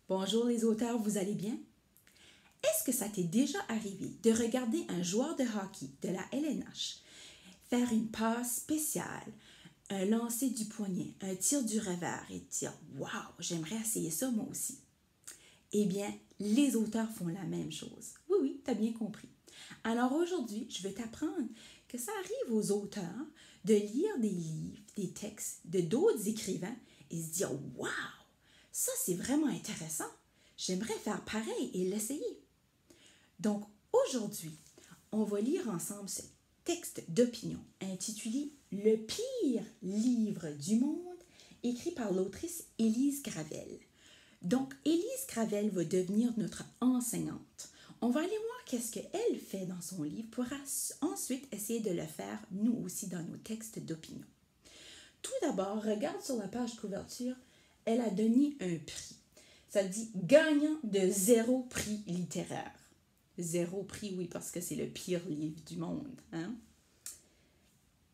Bonjour les auteurs, vous allez bien? Est-ce que ça t'est déjà arrivé de regarder un joueur de hockey de la LNH faire une passe spéciale, un lancer du poignet, un tir du revers et te dire « Wow, j'aimerais essayer ça moi aussi ». Eh bien, les auteurs font la même chose. Oui, oui, tu as bien compris. Alors aujourd'hui, je vais t'apprendre que ça arrive aux auteurs de lire des livres, des textes de d'autres écrivains et se dire « Wow, ça c'est vraiment intéressant, j'aimerais faire pareil et l'essayer ». Donc aujourd'hui, on va lire ensemble ce texte d'opinion intitulé « Le pire livre du monde » écrit par l'autrice Élise Gravel. Donc, Élise Gravel va devenir notre enseignante. On va aller voir qu'est-ce qu'elle fait dans son livre pour ensuite essayer de le faire, nous aussi, dans nos textes d'opinion. Tout d'abord, regarde sur la page couverture, elle a donné un prix. Ça dit « Gagnant de 0 prix littéraire ». 0 prix, oui, parce que c'est le pire livre du monde. Hein?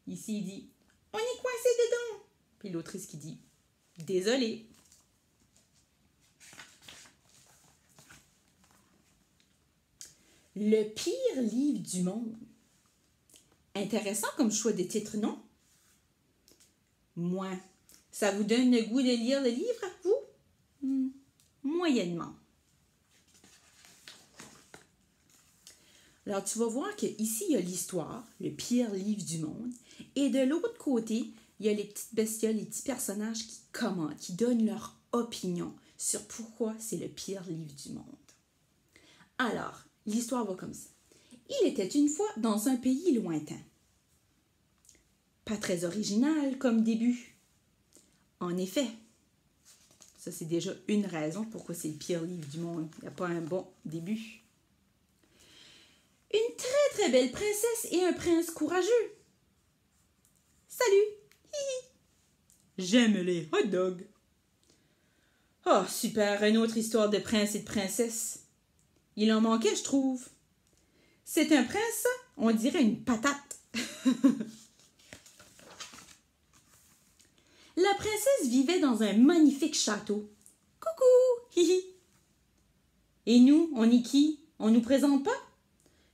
Ici, il dit « On est coincé dedans ». Puis l'autrice qui dit « Désolé ». Le pire livre du monde. Intéressant comme choix de titre, non? Moi, ça vous donne le goût de lire le livre, vous? Moyennement. Alors, tu vas voir qu'ici, il y a l'histoire, le pire livre du monde, et de l'autre côté, il y a les petites bestioles, les petits personnages qui commentent, qui donnent leur opinion sur pourquoi c'est le pire livre du monde. Alors, l'histoire va comme ça. Il était une fois dans un pays lointain. Pas très original comme début. En effet, ça c'est déjà une raison pourquoi c'est le pire livre du monde. Il n'y a pas un bon début. Une très très belle princesse et un prince courageux. Salut! Hihi! J'aime les hot dogs. Oh, super, une autre histoire de prince et de princesse. Il en manquait, je trouve. C'est un prince, on dirait une patate. La princesse vivait dans un magnifique château. Coucou, hihi. Et nous, on est qui? On nous présente pas?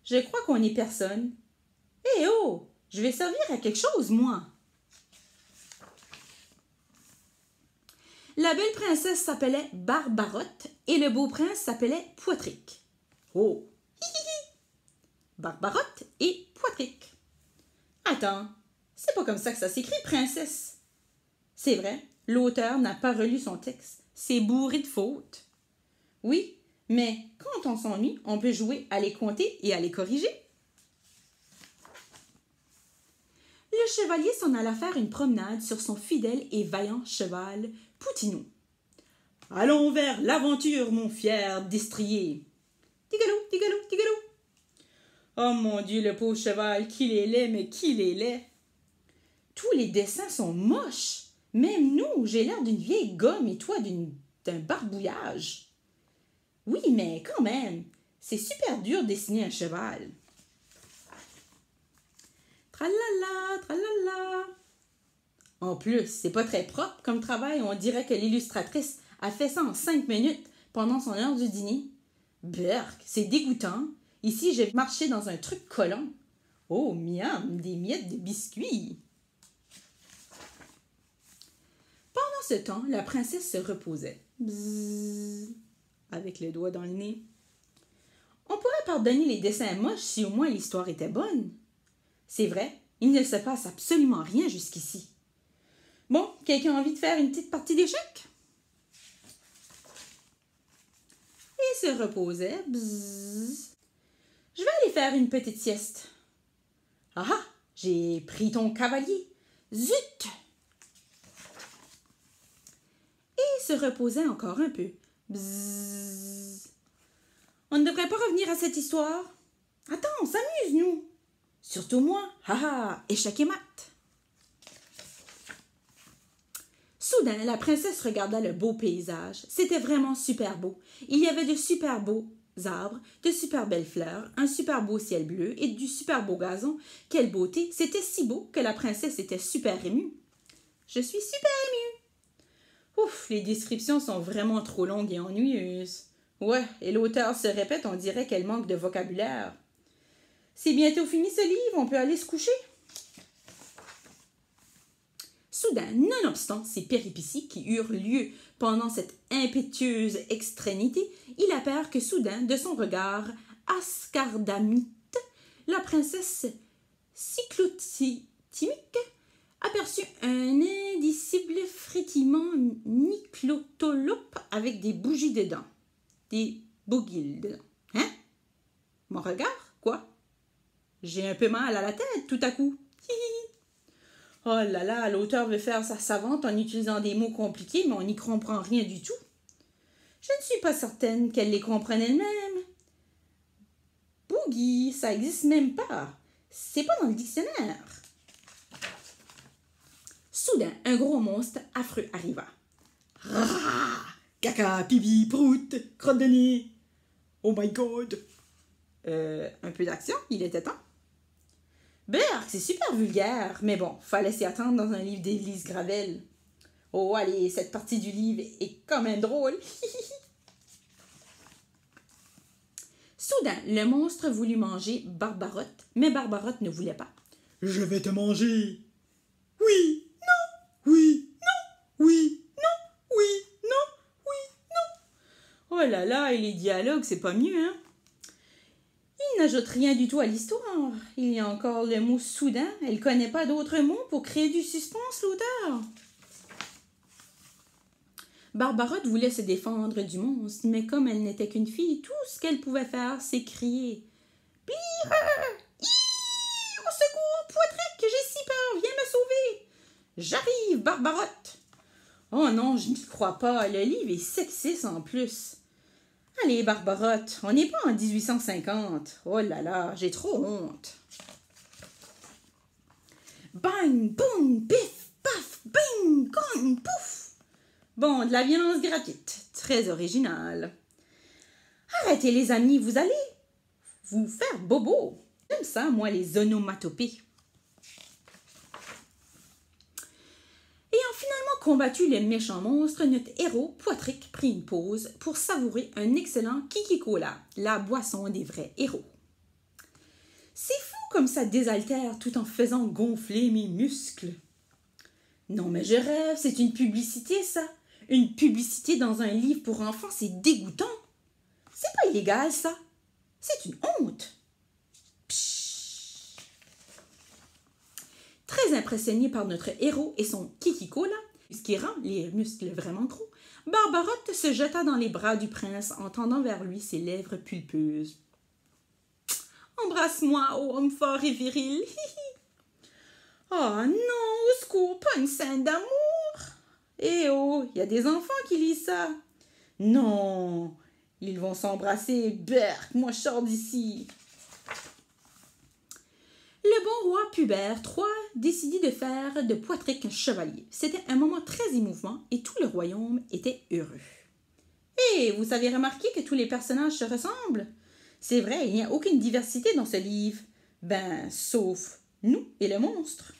Je crois qu'on est personne. Eh oh, je vais servir à quelque chose, moi. La belle princesse s'appelait Barbarotte et le beau prince s'appelait Poitric. Oh, hihihi! Barbarotte et Poitric. Attends, c'est pas comme ça que ça s'écrit, princesse. C'est vrai, l'auteur n'a pas relu son texte. C'est bourré de fautes. Oui, mais quand on s'ennuie, on peut jouer à les compter et à les corriger. Le chevalier s'en alla faire une promenade sur son fidèle et vaillant cheval, Poutinou. « Allons vers l'aventure, mon fier destrier !»« Tigalou, tigalou, tigalou !»« Oh mon Dieu, le pauvre cheval, qu'il est laid, mais qu'il est laid !»« Tous les dessins sont moches. Même nous, j'ai l'air d'une vieille gomme et toi d'un barbouillage. »« Oui, mais quand même, c'est super dur de dessiner un cheval. » Tralala, tralala. En plus, c'est pas très propre comme travail. On dirait que l'illustratrice a fait ça en 5 minutes pendant son heure du dîner. Berk, c'est dégoûtant. Ici, j'ai marché dans un truc collant. Oh, miam, des miettes de biscuits. Pendant ce temps, la princesse se reposait. Bzzz, avec le doigt dans le nez. On pourrait pardonner les dessins moches si au moins l'histoire était bonne. C'est vrai, il ne se passe absolument rien jusqu'ici. Bon, quelqu'un a envie de faire une petite partie d'échecs? Il se reposait. Bzzz. Je vais aller faire une petite sieste. Ah ah, j'ai pris ton cavalier. Zut! Et il se reposait encore un peu. Bzzz. On ne devrait pas revenir à cette histoire. Attends, on s'amuse, nous. Surtout moi. Ha ha, échec et mat. Soudain, la princesse regarda le beau paysage. C'était vraiment super beau. Il y avait de super beaux arbres, de super belles fleurs, un super beau ciel bleu et du super beau gazon. Quelle beauté! C'était si beau que la princesse était super émue. Je suis super émue. Ouf, les descriptions sont vraiment trop longues et ennuyeuses. Ouais, et l'auteur se répète, on dirait qu'elle manque de vocabulaire. C'est bientôt fini ce livre, on peut aller se coucher. Soudain, nonobstant ces péripéties qui eurent lieu pendant cette impétueuse extrémité, il appert que soudain, de son regard ascardamite, la princesse cyclotimique aperçut un indicible frétillement niclotolope avec des bougies dedans. Des bougies dedans. Hein? Mon regard? Quoi? J'ai un peu mal à la tête tout à coup. Oh là là, l'auteur veut faire sa savante en utilisant des mots compliqués, mais on n'y comprend rien du tout. Je ne suis pas certaine qu'elle les comprenne elle-même. Boogie, ça existe même pas. C'est pas dans le dictionnaire. Soudain, un gros monstre affreux arriva. Rah! Caca, pipi, prout, crotte de nez. Oh my god. Un peu d'action, il était temps. Berk, c'est super vulgaire, mais bon, fallait s'y attendre dans un livre d'Élise Gravel. Oh, allez, cette partie du livre est quand même drôle. Soudain, le monstre voulut manger Barbarotte, mais Barbarotte ne voulait pas. Je vais te manger. Oui, non, oui, non, oui, non, oui, non, oui, non. Oh là là, et les dialogues, c'est pas mieux, hein? Il n'ajoute rien du tout à l'histoire. Il y a encore le mot soudain. Elle ne connaît pas d'autres mots pour créer du suspense, l'auteur. Barbarotte voulait se défendre du monstre, mais comme elle n'était qu'une fille, tout ce qu'elle pouvait faire, c'est crier. « Pire! Au secours, Poitrec, j'ai si peur, viens me sauver! J'arrive, Barbarotte! » Oh non, je n'y crois pas, le livre est sexiste en plus. Allez, Barbarotte, on n'est pas en 1850. Oh là là, j'ai trop honte. Bang, boum, bif, paf, bing, gong, pouf. Bon, de la violence gratuite. Très original. Arrêtez les amis, vous allez vous faire bobo. J'aime ça, moi, les onomatopées. Ayant finalement combattu le méchant monstre, notre héros, Poitric, prit une pause pour savourer un excellent Kiki-Cola, la boisson des vrais héros. C'est fou comme ça désaltère tout en faisant gonfler mes muscles. Non mais je rêve, c'est une publicité ça. Une publicité dans un livre pour enfants, c'est dégoûtant. C'est pas illégal ça. C'est une honte. Très impressionné par notre héros et son Kiki-Cola, ce qui rend les muscles vraiment gros, Barbarotte se jeta dans les bras du prince en tendant vers lui ses lèvres pulpeuses. « Embrasse-moi, ô homme fort et viril! »« Oh non, au secours, pas une scène d'amour! »« Eh oh, il y a des enfants qui lisent ça! »« Non, ils vont s'embrasser, berk, moi je sors d'ici! » Le bon roi Pubert III décidit de faire de Poitric un chevalier. C'était un moment très émouvant et tout le royaume était heureux. « Hé, vous avez remarqué que tous les personnages se ressemblent? C'est vrai, il n'y a aucune diversité dans ce livre. Ben, sauf nous et le monstre. »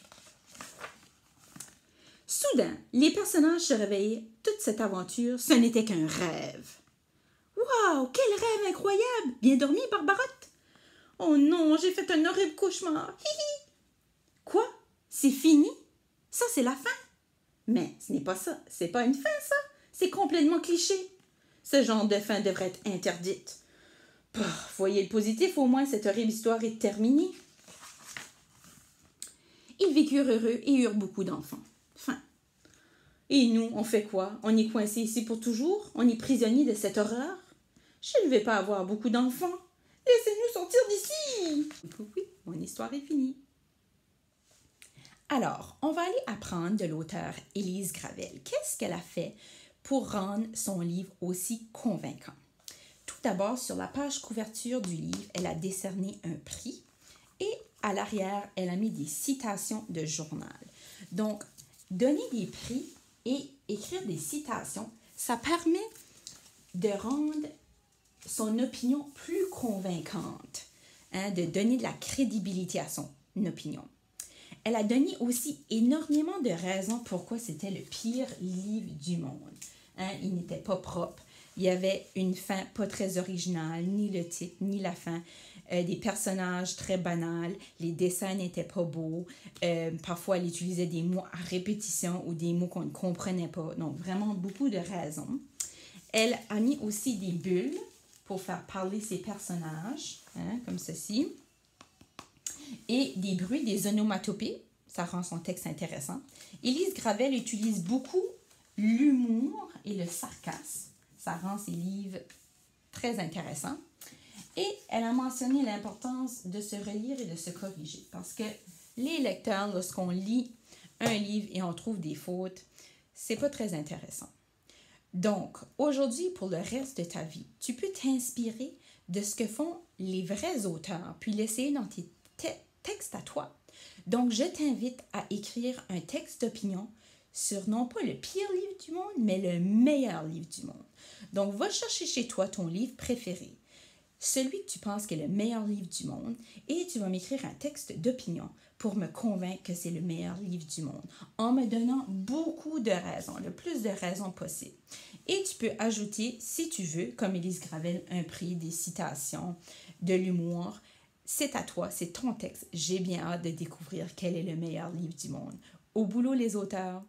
Soudain, les personnages se réveillaient. Toute cette aventure, ce n'était qu'un rêve. « Waouh, quel rêve incroyable! Bien dormi, Barbarotte? » « Oh non, j'ai fait un horrible cauchemar. Hihi. »« Quoi? C'est fini? Ça, c'est la fin? » Mais ce n'est pas ça. C'est pas une fin, ça. C'est complètement cliché. Ce genre de fin devrait être interdite. Voyez le positif, au moins, cette horrible histoire est terminée. Ils vécurent heureux et eurent beaucoup d'enfants. Fin. Et nous, on fait quoi? On est coincé ici pour toujours? On est prisonnier de cette horreur? Je ne vais pas avoir beaucoup d'enfants. Laissez-nous sortir d'ici! Oui, mon histoire est finie. Alors, on va aller apprendre de l'auteure Élise Gravel. Qu'est-ce qu'elle a fait pour rendre son livre aussi convaincant? Tout d'abord, sur la page couverture du livre, elle a décerné un prix et à l'arrière, elle a mis des citations de journal. Donc, donner des prix et écrire des citations, ça permet de rendre son opinion plus convaincante, hein, de donner de la crédibilité à son opinion. Elle a donné aussi énormément de raisons pourquoi c'était le pire livre du monde. Hein, il n'était pas propre. Il y avait une fin pas très originale, ni le titre, ni la fin. Des personnages très banals, les dessins n'étaient pas beaux. Parfois, elle utilisait des mots à répétition ou des mots qu'on ne comprenait pas. Donc, vraiment beaucoup de raisons. Elle a mis aussi des bulles pour faire parler ses personnages, hein, comme ceci. Et des bruits, des onomatopées. Ça rend son texte intéressant. Élise Gravel utilise beaucoup l'humour et le sarcasme. Ça rend ses livres très intéressants. Et elle a mentionné l'importance de se relire et de se corriger. Parce que les lecteurs, lorsqu'on lit un livre et on trouve des fautes, c'est pas très intéressant. Donc, aujourd'hui, pour le reste de ta vie, tu peux t'inspirer de ce que font les vrais auteurs, puis l'essayer dans tes textes à toi. Donc, je t'invite à écrire un texte d'opinion sur non pas le pire livre du monde, mais le meilleur livre du monde. Donc, va chercher chez toi ton livre préféré, celui que tu penses qu'est le meilleur livre du monde, et tu vas m'écrire un texte d'opinion pour me convaincre que c'est le meilleur livre du monde, en me donnant beaucoup de raisons, le plus de raisons possible. Et tu peux ajouter, si tu veux, comme Élise Gravel, un prix, des citations, de l'humour. C'est à toi, c'est ton texte. J'ai bien hâte de découvrir quel est le meilleur livre du monde. Au boulot, les auteurs!